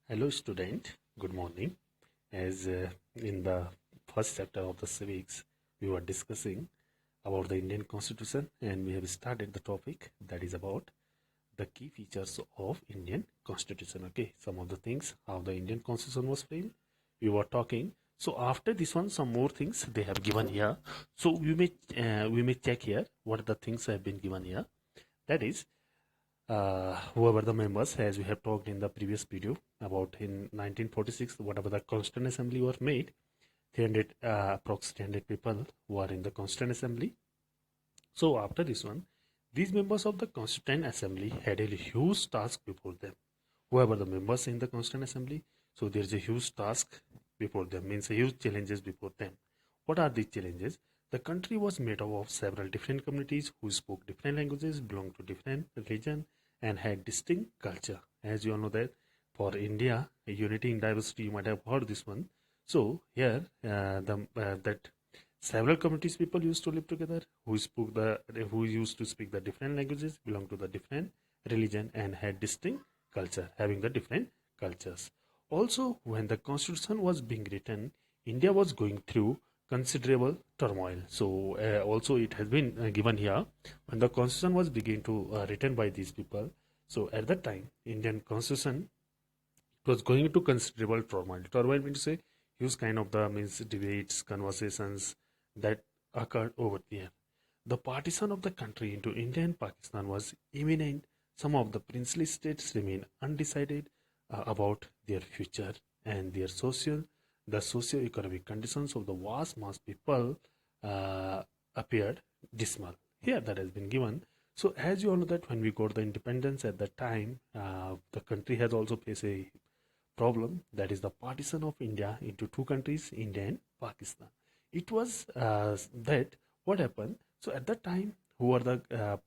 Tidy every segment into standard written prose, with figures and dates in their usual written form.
Hello student, good morning. As in the first chapter of the civics, we were discussing about the Indian Constitution and we have started the topic that is about the key features of Indian Constitution. Okay, some of the things, how the Indian Constitution was framed, we were talking. So after this one, some more things they have given here. So we may check here what are the things have been given here. That is whoever the members, as we have talked in the previous video about in 1946, whatever the Constituent Assembly was made, 300 approx 300 people were in the Constituent Assembly. So after this one, these members of the Constituent Assembly had a huge task before them. Whoever the members in the Constituent Assembly, so there is a huge task before them, means a huge challenges before them. What are these challenges? The country was made up of several different communities who spoke different languages, belonged to different religion, and had distinct culture. As you all know that for India, unity in diversity, you might have heard this one. So here, that several communities people used to live together who used to speak the different languages, belong to the different religion, and had distinct culture, having the different cultures. Also, when the constitution was being written, India was going through considerable turmoil. So also it has been given here when the constitution was beginning to written by these people. So at that time, Indian constitution, it was going into considerable turmoil. Turmoil means to say huge kind of the means debates, conversations that occurred over there. The partition of the country into India and Pakistan was imminent. Some of the princely states remained undecided about their future, and the socio-economic conditions of the vast mass people appeared dismal. Here that has been given. So as you all know that when we got the independence at that time, the country has also faced a problem, that is the partition of India into two countries, India and Pakistan. It was that what happened. So at that time, who were the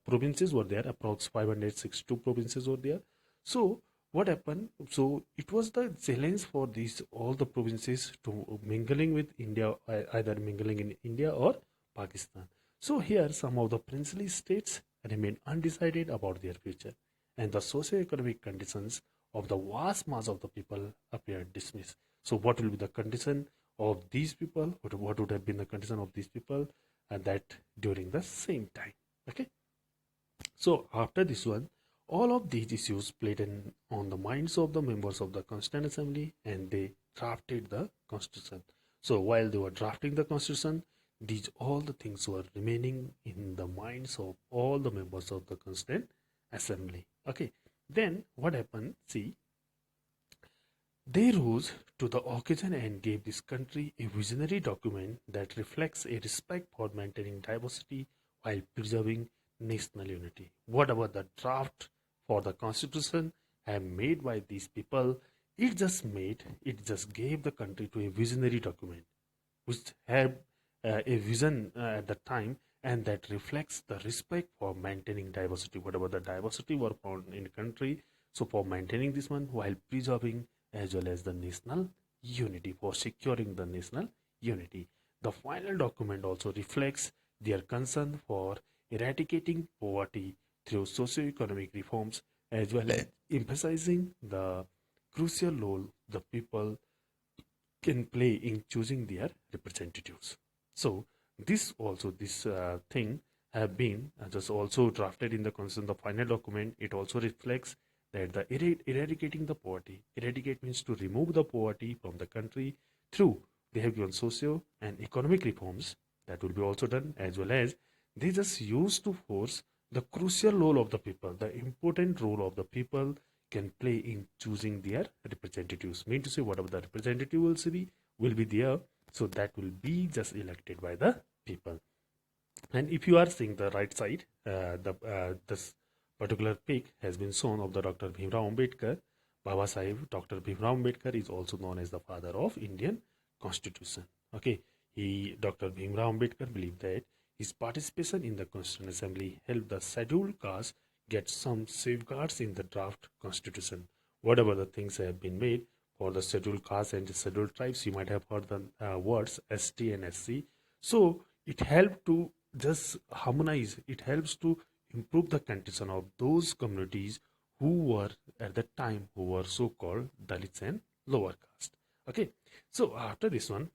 provinces were there? Approx 562 provinces were there. So what happened? So it was the challenge for these all the provinces to mingling with India, either mingling in India or Pakistan. So here some of the princely states remain undecided about their future, and the socio-economic conditions of the vast mass of the people appear dismissed. So what will be the condition of these people? What would have been the condition of these people that during the same time? Okay. So after this one, all of these issues played on the minds of the members of the Constituent Assembly, and they drafted the Constitution. So while they were drafting the Constitution, these all the things were remaining in the minds of all the members of the Constituent Assembly. Okay. Then what happened? See, they rose to the occasion and gave this country a visionary document that reflects a respect for maintaining diversity while preserving national unity. Whatever the draft for the constitution have made by these people, it just gave the country to a visionary document which had a vision at that time, and that reflects the respect for maintaining diversity, whatever the diversity were found in the country. So for maintaining this one while preserving as well as the national unity, for securing the national unity. The final document also reflects their concern for eradicating poverty through socio-economic reforms, as well as emphasizing the crucial role the people can play in choosing their representatives. So this thing have been just also drafted in the constitution, the final document. It also reflects that the eradicating the poverty. Eradicate means to remove the poverty from the country through they have given socio and economic reforms that will be also done, as well as they just used to force the crucial role of the people, the important role of the people can play in choosing their representatives. Mean to say whatever the representative will be there, so that will be just elected by the people. And if you are seeing the right side, this particular pic has been shown of the Dr. Bhimrao Ambedkar. Baba Sahib Dr. Bhimrao Ambedkar is also known as the father of Indian Constitution. Okay, Dr. Bhimrao Ambedkar believed that his participation in the Constituent Assembly helped the scheduled caste get some safeguards in the draft constitution. Whatever the things have been made for the scheduled castes and the scheduled tribes, you might have heard the words ST and SC. So it helped to just harmonize, it helps to improve the condition of those communities who were at that time who were so-called Dalits and lower caste. Okay, so after this one,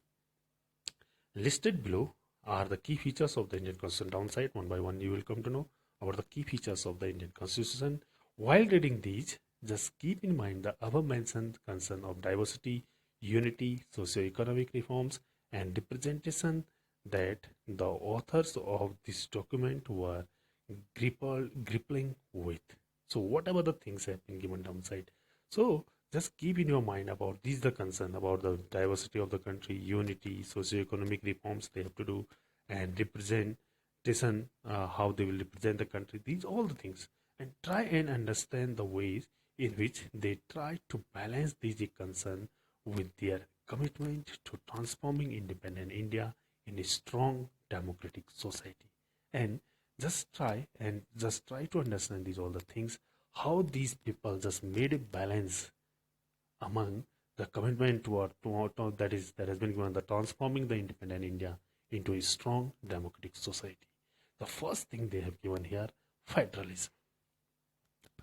listed below are the key features of the Indian Constitution. Downside, one by one, you will come to know about the key features of the Indian Constitution. While reading these, just keep in mind the above mentioned concern of diversity, unity, socio-economic reforms, and representation that the authors of this document were grappling with. So whatever the things have been given downside, so just keep in your mind about these the concern about the diversity of the country, unity, socio-economic reforms they have to do, and representation, how they will represent the country. These all the things, and try and understand the ways in which they try to balance these concern with their commitment to transforming independent India in a strong democratic society. And just try to understand these all the things, how these people just made a balance among the commitment that has been given, the transforming the independent India into a strong democratic society. The first thing they have given here, federalism.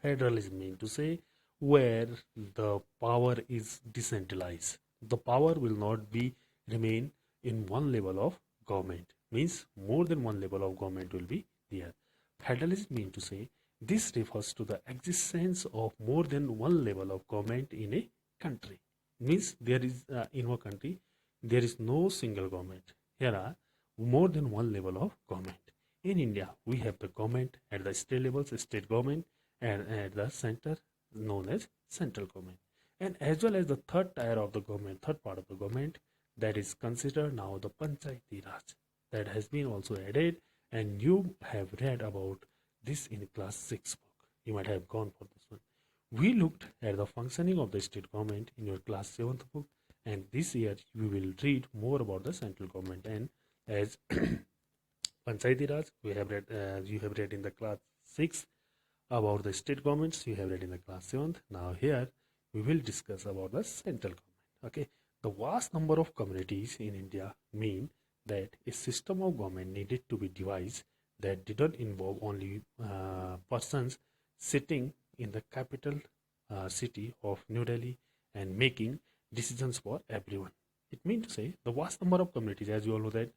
Federalism means to say where the power is decentralized. The power will not be remain in one level of government. Means more than one level of government will be there. Federalism means to say this refers to the existence of more than one level of government in a country. Means there is in our country there is no single government. Here are more than one level of government. In India, we have the government at the state levels, state government, and at the center known as central government, and as well as the third tier of the government, third part of the government, that is considered now the Panchayati Raj, that has been also added, and you have read about this in class 6 book. You might have gone for this one. We looked at the functioning of the state government in your class 7th book, and this year we will read more about the central government. And as Panchayati Raj, you have read in the class 6 about the state governments, you have read in the class 7th. Now here we will discuss about the central government. Okay, the vast number of communities in India mean that a system of government needed to be devised that didn't involve only persons sitting in the capital city of New Delhi and making decisions for everyone. It means to say the vast number of communities, as you all know that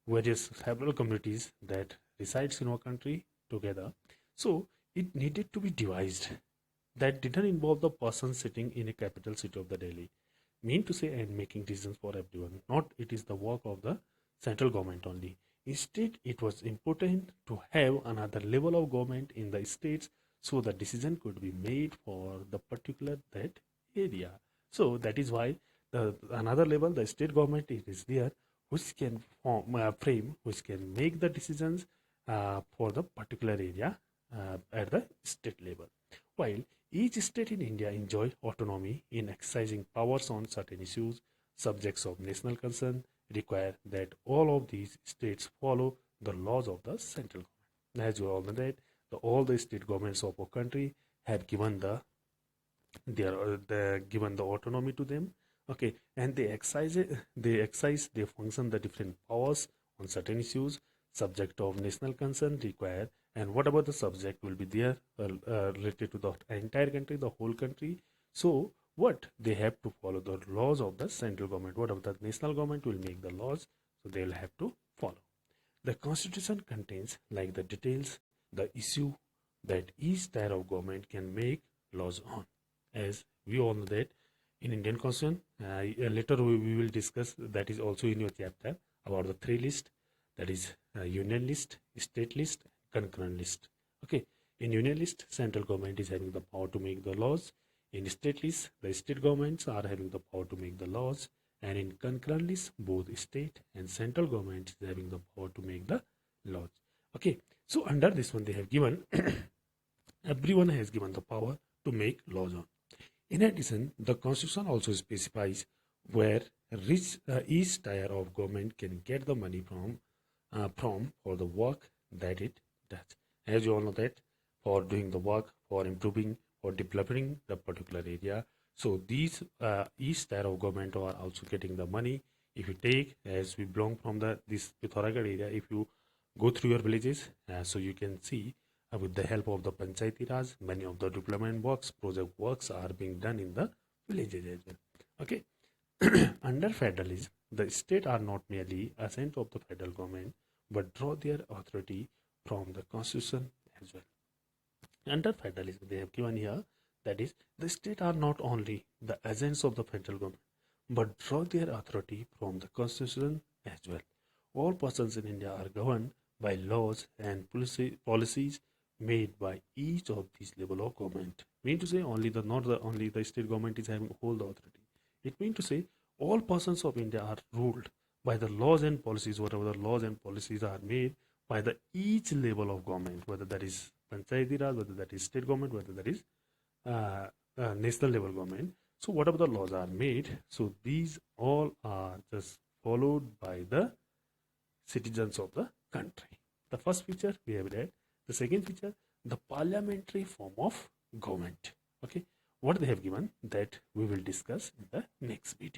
various several communities that resides in our country together. So it needed to be devised that didn't involve the person sitting in a capital city of the Delhi. Mean to say and making decisions for everyone. Not it is the work of the central government only. Instead, it was important to have another level of government in the states so the decision could be made for the particular that area. So that is why the another level, the state government, it is there, which can frame, which can make the decisions for the particular area at the state level. While each state in India enjoy autonomy in exercising powers on certain issues, subjects of national concern require that all of these states follow the laws of the central government. As you all know that all the state governments of our country have given given the autonomy to them. Okay, and they function the different powers on certain issues, subject of national concern require, and whatever the subject will be there related to the entire country, the whole country. So what they have to follow the laws of the central government. Whatever the national government will make the laws, so they will have to follow. The constitution contains like the details, the issue that each tier of government can make laws on. As we all know that in Indian constitution, later we will discuss, that is also in your chapter, about the three list, that is union list, state list, concurrent list. Okay, in union list, central government is having the power to make the laws. In state list, the state governments are having the power to make the laws, and in concurrent list, both state and central government is having the power to make the laws. Okay, so under this one they have given everyone has given the power to make laws on. In addition, the constitution also specifies where each tier of government can get the money from for the work that it does. As you all know that for doing the work, for improving or developing the particular area. So these each tier of government are also getting the money. If you take, as we belong from this Pithoragarh area, if you go through your villages, so you can see with the help of the Panchayati Raj, many of the development works, project works are being done in the villages as well. Okay. Under federalism, the state are not merely assent of the federal government, but draw their authority from the constitution as well. Under federalism, they have given here that is, the state are not only the agents of the federal government, but draw their authority from the constitution as well. All persons in India are governed by laws and policies made by each of these level of government. Mean to say only the not the only the state government is having whole the authority. It means to say all persons of India are ruled by the laws and policies, whatever the laws and policies are made by the each level of government, whether that is Panchayati Raj, whether that is state government, whether that is national level government. So whatever the laws are made, so these all are just followed by the citizens of the country. The first feature we have read. The second feature, the parliamentary form of government. Okay, what they have given that we will discuss in the next video.